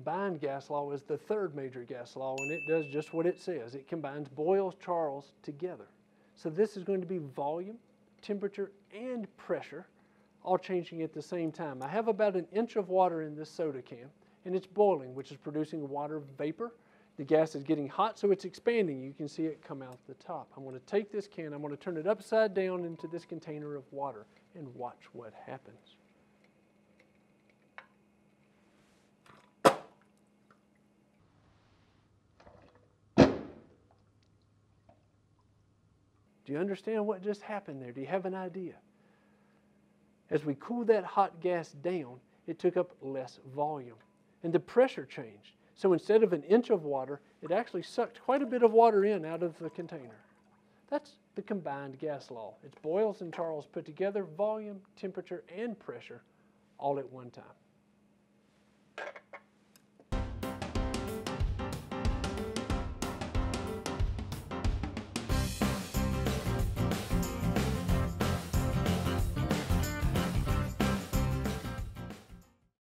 combined gas law is the third major gas law, and it does just what it says. It combines Boyle-Charles together. So this is going to be volume, temperature, and pressure, all changing at the same time. I have about an inch of water in this soda can, and it's boiling, which is producing water vapor. The gas is getting hot, so it's expanding. You can see it come out the top. I'm going to take this can, I'm going to turn it upside down into this container of water and watch what happens. Do you understand what just happened there? Do you have an idea? As we cooled that hot gas down, it took up less volume, and the pressure changed. So instead of an inch of water, it actually sucked quite a bit of water in out of the container. That's the combined gas law. It's Boyle's and Charles put together, volume, temperature, and pressure all at one time.